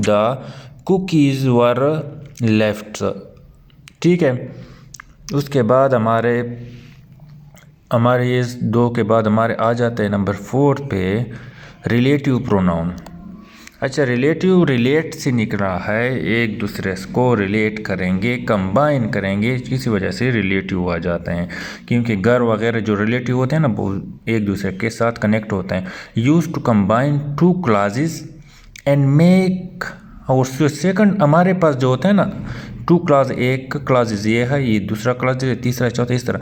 The cookies were left. ठीक है, उसके बाद हमारे ये 2 के बाद हमारे आ जाते हैं नंबर 4 पे रिलेटिव प्रोनाउन। अच्छा, रिलेट से निकला है, एक दूसरे को रिलेट करेंगे, कंबाइन करेंगे, किसी वजह से रिलेटिव आ जाते हैं, क्योंकि घर वगैरह जो रिलेटिव होते हैं ना वो एक दूसरे के साथ कनेक्ट होते हैं। Use to combine 2 classes and make. और सेकंड हमारे पास जो होता है ना 2 क्लास, एक क्लासेस ये है, ये दूसरा क्लासेस, तीसरा चौथा, इस तरह।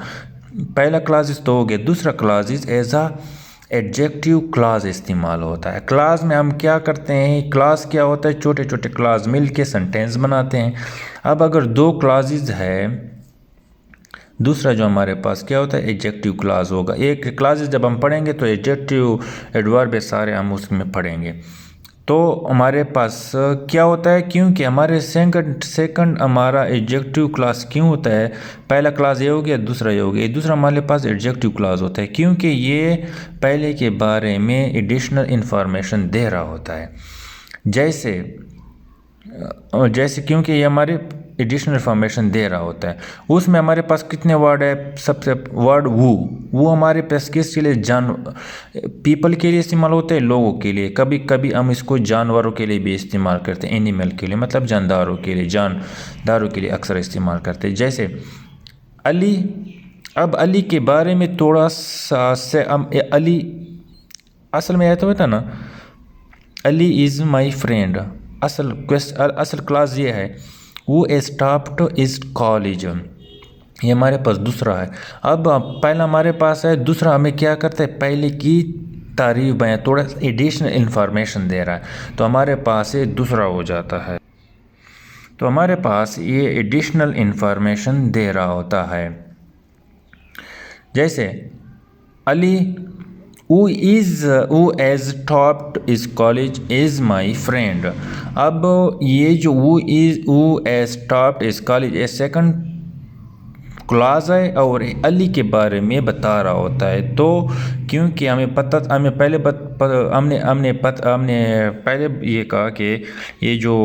पहला क्लासेस तो हो गया, दूसरा क्लासेस एज आ एडजेक्टिव क्लास इस्तेमाल होता है। क्लास में हम क्या करते हैं, क्लास क्या होता है, छोटे छोटे क्लास मिल के सेंटेंस बनाते हैं। अब अगर 2 क्लासेस है, दूसरा जो हमारे पास क्या होता है एडजेक्टिव क्लास होगा। एक क्लासेस जब हम पढ़ेंगे तो एडजेक्टिव एडवर्ब सारे हम उसमें पढ़ेंगे। तो हमारे पास क्या होता है, क्योंकि हमारे सेकंड हमारा एडजेक्टिव क्लास क्यों होता है, पहला क्लास ये हो गया, दूसरा ये हो गया, दूसरा हमारे पास एडजेक्टिव क्लास होता है क्योंकि ये पहले के बारे में एडिशनल इंफॉर्मेशन दे रहा होता है। जैसे क्योंकि ये हमारे एडिशनल इंफॉर्मेशन दे रहा होता है। उसमें हमारे पास कितने वर्ड है, सबसे वर्ड वो हमारे पास किसके लिए, पीपल के लिए इस्तेमाल होते हैं, लोगों के लिए। कभी कभी हम इसको जानवरों के लिए भी इस्तेमाल करते हैं, एनिमल के लिए, मतलब जानदारों के लिए अक्सर इस्तेमाल करते हैं। जैसे अली। अब अली के बारे में थोड़ा सा से अली असल में ऐसा होता ना, अली इज़ माई फ्रेंड। असल क्लास ये है, वो स्टॉप्ड इज कॉलेज, ये हमारे पास दूसरा है। अब पहला हमारे पास है, दूसरा हमें क्या करता है, पहले की तारीफ बयां, थोड़ा एडिशनल इंफॉर्मेशन दे रहा है, तो हमारे पास ये दूसरा हो जाता है। तो हमारे पास ये एडिशनल इंफॉर्मेशन दे रहा होता है। जैसे Ali who has topped his college is my friend। अब ये जो who has topped his college ये सेकंड क्लास है और अली के बारे में बता रहा होता है। तो क्योंकि हमें पहले ये कहा कि ये जो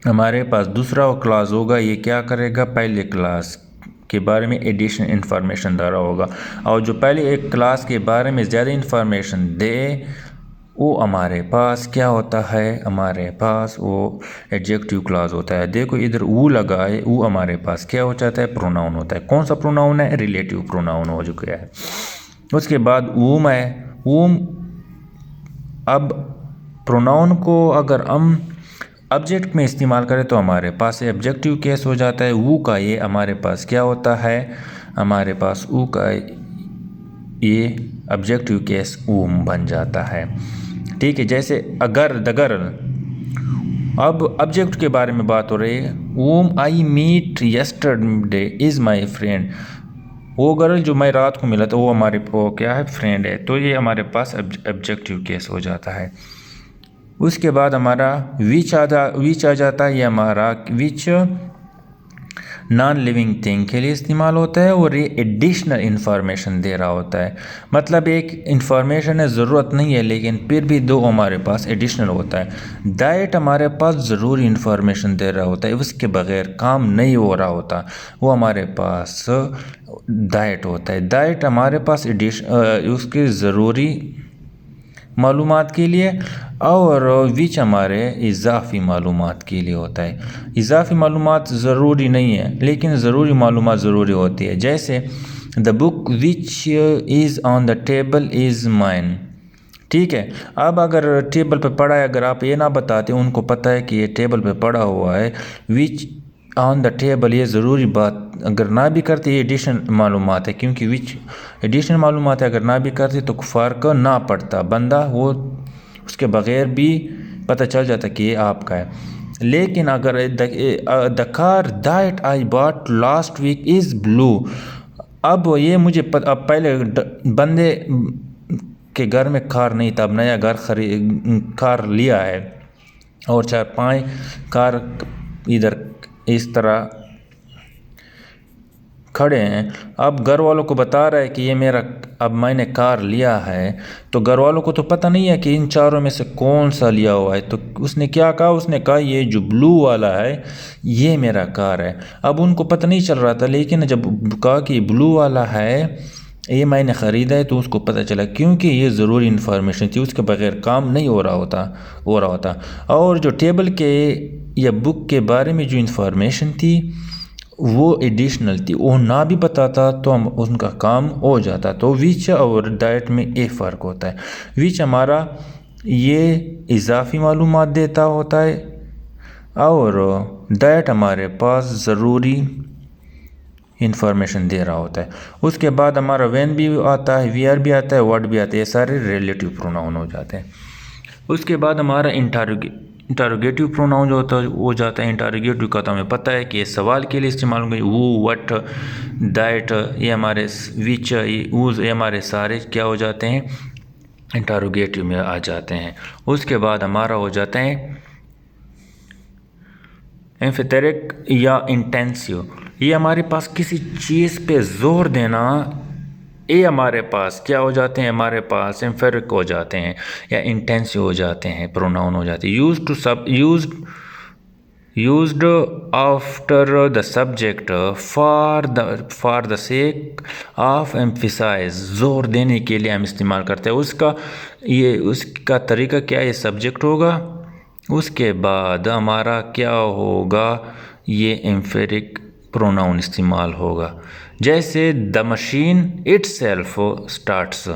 हमारे पास दूसरा क्लास होगा ये क्या करेगा, पहले क्लास के बारे में एडिशनल इंफॉर्मेशन दे रहा होगा, और जो पहले एक क्लास के बारे में ज़्यादा इंफॉर्मेशन दे वो हमारे पास क्या होता है, हमारे पास वो एडजेक्टिव क्लास होता है। देखो इधर वो लगा है, वो हमारे पास क्या हो जाता है, प्रोनाउन होता है। कौन सा प्रोनाउन है, रिलेटिव प्रोनाउन हो चुका है। उसके बाद वूम है, वूम। अब प्रोनाउन को अगर हम ऑब्जेक्ट में इस्तेमाल करें तो हमारे पास ऑब्जेक्टिव केस हो जाता है। वो का ये हमारे पास क्या होता है, हमारे पास वो का ये ऑब्जेक्टिव केस वूम बन जाता है। ठीक है, जैसे अगर द गर्ल। अब ऑब्जेक्ट के बारे में बात हो रही है, whom I meet yesterday is my friend. वो गर्ल जो मैं रात को मिला था वो हमारे को क्या है, फ्रेंड है। तो ये हमारे पास ऑब्जेक्टिव केस हो जाता है। उसके बाद हमारा विच आ जाता है। ये हमारा विच नॉन लिविंग थिंग के लिए इस्तेमाल होता है और ये एडिशनल इंफॉर्मेशन दे रहा होता है। मतलब एक इंफॉर्मेशन है, ज़रूरत नहीं है, लेकिन फिर भी 2 हमारे पास एडिशनल होता है। दैट हमारे पास ज़रूरी इंफॉर्मेशन दे रहा होता है, उसके बगैर काम नहीं हो रहा होता, वो हमारे पास दैट होता है। दैट हमारे पास उसके ज़रूरी मालूमात के लिए, और विच हमारे इजाफ़ी मालूमात के लिए होता है। इजाफ़ी मालूमात ज़रूरी नहीं है, लेकिन ज़रूरी मालूमात ज़रूरी होती है। जैसे the book which is on the table is mine. ठीक है, अब अगर टेबल पे पड़ा है, अगर आप ये ना बताते, उनको पता है कि ये टेबल पे पड़ा हुआ है, विच ऑन द टेबल, ये ज़रूरी बात अगर ना भी करते ये एडिशनल मालूमात है, क्योंकि विच एडिशनल मालूमात है, अगर ना भी करते तो कुफार को ना पड़ता बंदा, वो उसके बगैर भी पता चल जाता कि ये आपका है। लेकिन अगर the car that I bought last week is blue. अब ये मुझे अब पहले बंदे के घर में कार नहीं था, अब नया कार लिया है और 4-5 कार इधर इस तरह खड़े हैं। अब घर वालों को बता रहा है कि ये मेरा अब मैंने कार लिया है तो घर वालों को तो पता नहीं है कि इन चारों में से कौन सा लिया हुआ है, तो उसने क्या कहा, उसने कहा ये जो ब्लू वाला है ये मेरा कार है। अब उनको पता नहीं चल रहा था, लेकिन जब कहा कि ब्लू वाला है ये मैंने ख़रीदा है तो उसको पता चला, क्योंकि ये ज़रूरी इन्फॉर्मेशन थी, उसके बगैर काम नहीं हो रहा होता। और जो टेबल के या बुक के बारे में जो इन्फॉर्मेशन थी वो एडिशनल थी, वो ना भी बताता तो हम उनका काम हो जाता। तो विच और डाइट में ये फ़र्क होता है। विच हमारा ये इजाफी मालूमात देता होता है और डाइट हमारे पास ज़रूरी इंफॉर्मेशन दे रहा होता है। उसके बाद हमारा व्हेन भी आता है, वीआर भी आता है, व्हाट भी आता है, ये सारे रिलेटिव प्रोनाउन हो जाते हैं। उसके बाद हमारा इंटरोगेटिव प्रोनाउन जो होता है वो जाता है। इंटरोगेटिव का तो हमें पता है कि ये सवाल के लिए इस्तेमाल होंगे, वो, व्हाट, दैट, ये हमारे विच, ऊज, ये हमारे सारे क्या हो जाते हैं, इंटरोगेटिव में आ जाते हैं। उसके बाद हमारा हो जाता है एम्फेथेटिक या इंटेंसिव, ये हमारे पास किसी चीज़ पे जोर देना, ये हमारे पास क्या हो जाते हैं, हमारे पास एम्फेरिक हो जाते हैं या इंटेंसिव हो जाते हैं, प्रोनाउन हो जाते हैं। Used after the subject for the sake of emphasise, जोर देने के लिए हम इस्तेमाल करते हैं। उसका तरीका क्या है, ये सब्जेक्ट होगा, उसके बाद हमारा क्या होगा, ये एम्फेरिक प्रोनाउन इस्तेमाल होगा। जैसे द मशीन इटसेल्फ स्टार्ट्स,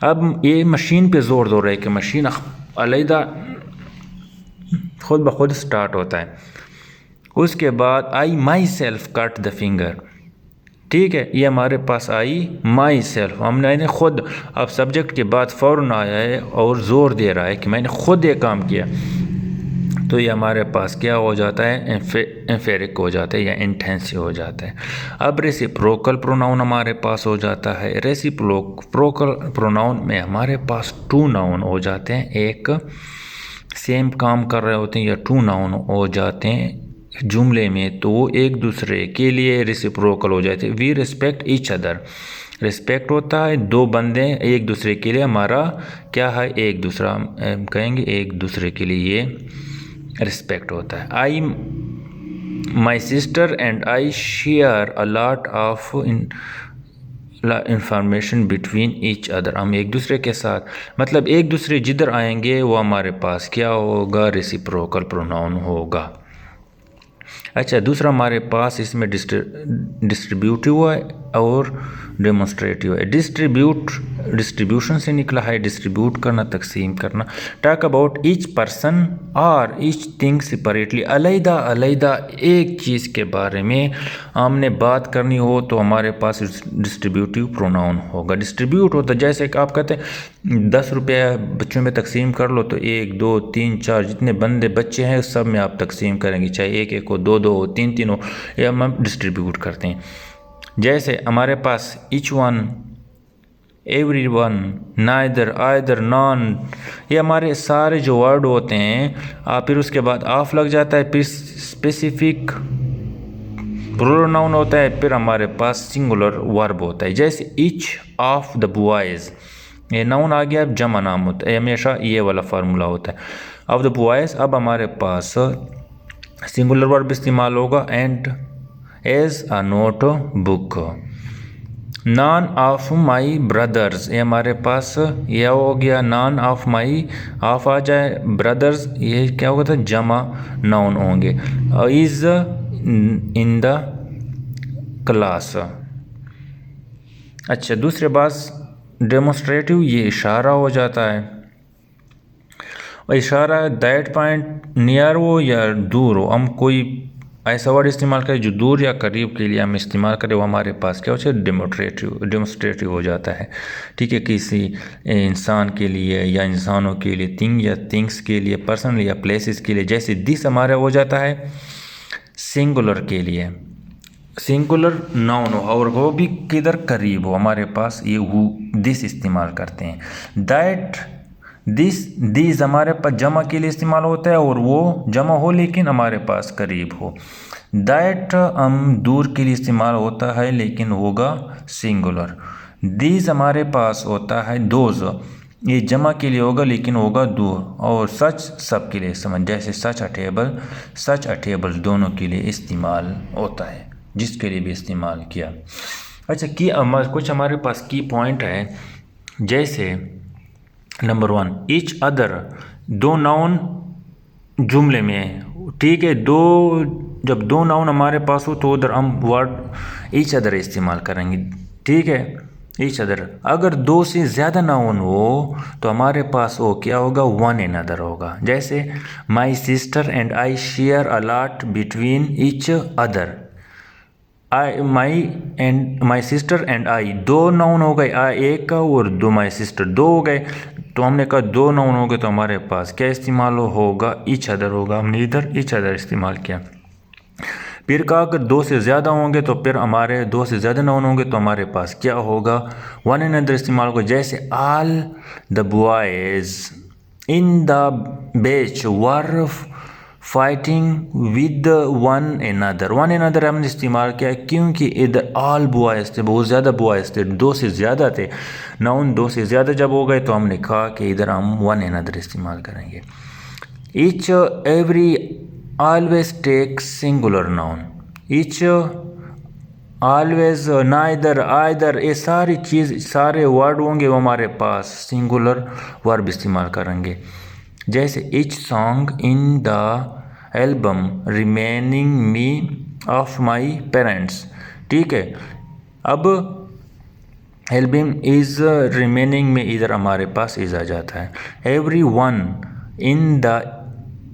अब ये मशीन पे जोर दो रहे कि मशीन अलहदा खुद ब खुद स्टार्ट होता है। उसके बाद I myself cut the finger, ठीक है, ये हमारे पास आई माई सेल्फ, हमने खुद, अब सब्जेक्ट के बाद फ़ौरन आया है और ज़ोर दे रहा है कि मैंने खुद ये काम किया, तो ये हमारे पास क्या हो जाता है, एम्फेरिक हो जाता है या इंटेंसिव हो जाता है। अब रेसिप्रोकल प्रोनाउन हमारे पास हो जाता है। रेसिप्रोकल प्रोनाउन में हमारे पास टू नाउन हो जाते हैं, एक सेम काम कर रहे होते हैं या टू नाउन हो जाते हैं जुमले में, तो वो एक दूसरे के लिए रेसिप्रोकल हो जाते हैं। We respect each other, respect होता है दो बंदे एक दूसरे के लिए, हमारा क्या है, एक दूसरा कहेंगे, एक दूसरे के लिए ये रिस्पेक्ट होता है। I my sister and I share a lot of information between each other, हम एक दूसरे के साथ, मतलब एक दूसरे जिधर आएंगे वो हमारे पास क्या होगा, रेसिप्रोकल प्रोनाउन होगा। अच्छा, दूसरा हमारे पास इसमें डिस्ट्रीब्यूटिव है और डेमोन्स्ट्रेटिव है। डिस्ट्रीब्यूशन से निकला है, डिस्ट्रीब्यूट करना, तकसीम करना। टॉक अबाउट ईच पर्सन और ईच थिंग सेपरेटली, अलहदा एक चीज़ के बारे में हमने बात करनी हो तो हमारे पास डिस्ट्रीब्यूटिव प्रोनाउन होगा। डिस्ट्रीब्यूट होता है जैसे कि आप कहते हैं 10 रुपये बच्चों में तकसीम कर लो, तो 1 2 3 4 जितने बच्चे हैं सब में आप तकसीम करेंगे, चाहे एक हो, दो हो, तीन हो, ये हम डिस्ट्रीब्यूट करते हैं। जैसे हमारे पास each one, every one, neither, either, none, ये हमारे सारे जो वर्ड होते हैं, फिर उसके बाद ऑफ लग जाता है, फिर स्पेसिफिक प्लूरल नाउन होता है, फिर हमारे पास सिंगुलर वर्ब होता है। जैसे ईच ऑफ द बॉयज़, ये नाउन आ गया, जमा नाम होता है, हमेशा ये वाला फार्मूला होता है। ऑफ द बॉयज़, अब हमारे पास सिंगुलर वर्ब इस्तेमाल होगा, and as a notebook. None of my brothers, ये हमारे पास ये हो गया, नॉन ऑफ माई, ऑफ आ जाए, ब्रदर्स ये क्या होगा, था जमा नाउन होंगे। Is in the class. अच्छा, दूसरे बात डेमोन्स्ट्रेटिव, ये इशारा हो जाता है, और इशारा दैट पॉइंट नियर हो या दूर हो, हम कोई ऐसा वर्ड इस्तेमाल करें जो दूर या करीब के लिए हम इस्तेमाल करें, वो हमारे पास क्या हो जाए, डेमोन्स्ट्रेटिव हो जाता है। ठीक है, किसी इंसान के लिए या इंसानों के लिए, थिंग या थिंग्स के लिए, पर्सन या प्लेसेस के लिए। जैसे दिस हमारा हो जाता है सिंगुलर के लिए, सिंगुलर नाउन हो और वो भी किधर, करीब हो, हमारे पास ये दिस इस्तेमाल करते हैं। दैट, दिस हमारे पास जमा के लिए इस्तेमाल होता है और वो जमा हो लेकिन हमारे पास करीब हो। दैट हम दूर के लिए इस्तेमाल होता है लेकिन होगा सिंगुलर। दीज हमारे पास होता है दोज, ये जमा के लिए होगा लेकिन होगा दो, और सच सब के लिए समझ, जैसे सच अ टेबल दोनों के लिए इस्तेमाल होता है, जिसके लिए भी इस्तेमाल किया। अच्छा, कुछ हमारे पास की पॉइंट है, जैसे नंबर 1 ईच अदर, दो नाउन जुमले में, ठीक है, जब दो नाउन हमारे पास हो तो उधर हम वर्ड ईच अदर इस्तेमाल करेंगे, ठीक है, ईच अदर। अगर दो से ज़्यादा नाउन हो तो हमारे पास वो क्या होगा, वन एनदर होगा। जैसे माई sister and I share a lot between each other, my sister and आई, दो नाउन हो गए, एक का और दो माई सिस्टर दो हो गए, तो हमने कहा दो नाउन हो गए तो हमारे पास क्या इस्तेमाल होगा, ईच अदर होगा, हमने इधर ईच अदर इस्तेमाल किया। फिर कहा अगर दो से ज़्यादा होंगे तो फिर हमारे दो से ज़्यादा नाउन होंगे तो हमारे पास क्या होगा, वन एनदर इस्तेमाल होगा। जैसे all the boys in the batch were fighting with one another हमने इस्तेमाल किया क्योंकि इधर ऑल बॉयज़ थे, बहुत ज़्यादा बॉयज़ थे, दो से ज़्यादा थे, नाउन दो से ज़्यादा जब हो गए तो हमने कहा कि इधर हम वन एनदर इस्तेमाल करेंगे। Each every always take singular noun, each always neither either, ये सारी चीज़ सारे वर्ड होंगे वो हमारे पास सिंगुलर वर्ब इस्तेमाल करेंगे। जैसे each song in the album remaining me of my parents, ठीक है। अब एल्बम इज़ रिमेनिंग में इधर हमारे पास इज़ आ जाता है। Every one in the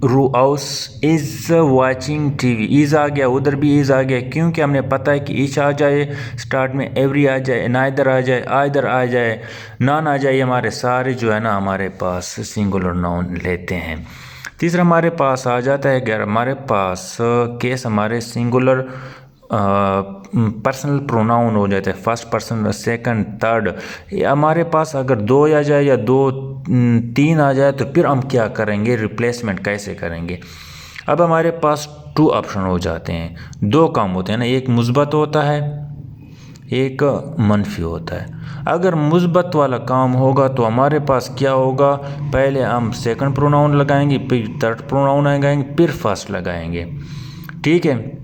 house is watching TV, is आ गया, उधर भी इज़ आ गया क्योंकि हमने पता है कि ईच आ जाए स्टार्ट में, एवरी आ जाए, नाइदर आ जाए, आइदर आ जाए, नॉन आ जाए, हमारे सारे जो है ना हमारे पास सिंगुलर नाउन लेते हैं। तीसरा हमारे पास आ जाता है अगर हमारे पास केस हमारे सिंगुलर पर्सनल प्रोनाउन हो जाता है, फर्स्ट पर्सन, सेकंड, थर्ड, हमारे पास अगर दो आ जाए या दो तीन आ जाए तो फिर हम क्या करेंगे, रिप्लेसमेंट कैसे करेंगे। अब हमारे पास टू ऑप्शन हो जाते हैं, दो काम होते हैं ना, एक मुस्बत होता है, एक मनफी होता है। अगर मुस्बत वाला काम होगा तो हमारे पास क्या होगा, पहले हम सेकंड प्रोनाउन लगाएंगे, फिर थर्ड प्रोनाउन लगाएंगे, फिर फर्स्ट लगाएंगे, ठीक है।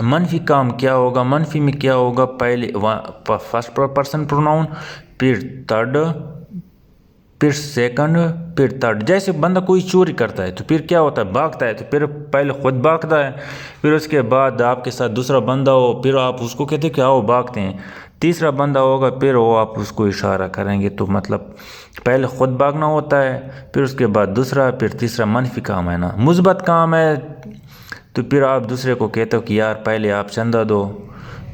मनफी काम क्या होगा, मनफी में क्या होगा, पहले फर्स्ट पर्सन प्रोनाउन, फिर थर्ड, फिर सेकंड, फिर थर्ड। जैसे बंदा कोई चोरी करता है तो फिर क्या होता है, भागता है तो फिर पहले खुद भागता है, फिर उसके बाद आपके साथ दूसरा बंदा हो, फिर आप उसको कहते हैं कि आओ भागते हैं, तीसरा बंदा होगा, फिर वो आप उसको इशारा करेंगे, तो मतलब पहले खुद भागना होता है, फिर उसके बाद दूसरा, फिर तीसरा मनफी काम है ना। मुस्बत काम है तो फिर आप दूसरे को कहते हो कि यार पहले आप चंदा दो,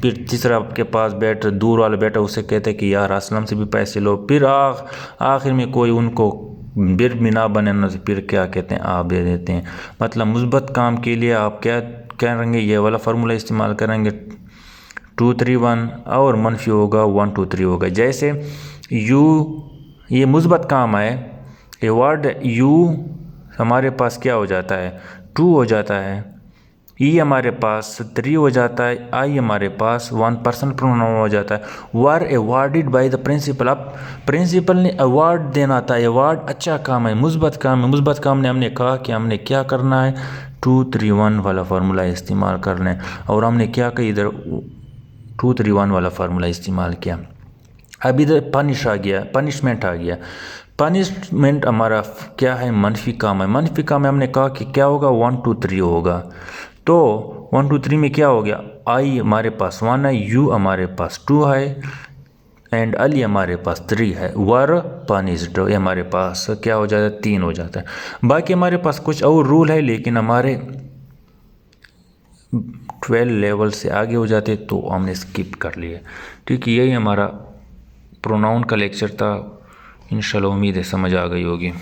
फिर तीसरा आपके पास बैठा, दूर वाला बैठा, उसे कहते हैं कि यार असलम से भी पैसे लो, फिर आखिर में कोई उनको बिर भी ना बने ना, फिर क्या कहते हैं आप दे देते हैं। मतलब मुस्बत काम के लिए आप क्या करेंगे, ये वाला फार्मूला इस्तेमाल करेंगे 2 3 1, और मनफी होगा 1 2 3 होगा। जैसे यू, ये मुस्बत काम है, ये वर्ड यू हमारे पास क्या हो जाता है, 2 हो जाता है, ई हमारे पास 3 हो जाता है, आई हमारे पास 1 पर्सन प्रोनाउन हो जाता है। Were awarded by the principal, अब प्रिंसिपल ने अवार्ड देना था, अवार्ड अच्छा काम है, मुस्बत काम है, मुस्बत काम ने हमने कहा कि हमने क्या करना है, 2 3 1 वाला फार्मूला इस्तेमाल करना है, और हमने क्या किया, इधर 2 3 1 वाला फार्मूला इस्तेमाल किया। अब इधर पनिश आ गया, पनिशमेंट आ गया, पनिशमेंट हमारा क्या है, मनफी काम है, मनफी काम है, हमने कहा कि क्या होगा, 1 2 3 होगा, तो 1 2 3 में क्या हो गया, आई हमारे पास 1 है, यू हमारे पास 2 है, एंड अली हमारे पास 3 है, वर पनिश्ड हमारे पास क्या हो जाता है, 3 हो जाता है। बाकी हमारे पास कुछ और रूल है लेकिन हमारे 12 लेवल से आगे हो जाते तो हमने स्किप कर लिए, ठीक है। यही हमारा प्रोनाउन का लेक्चर था, इंशाल्लाह उम्मीद है समझ आ गई होगी।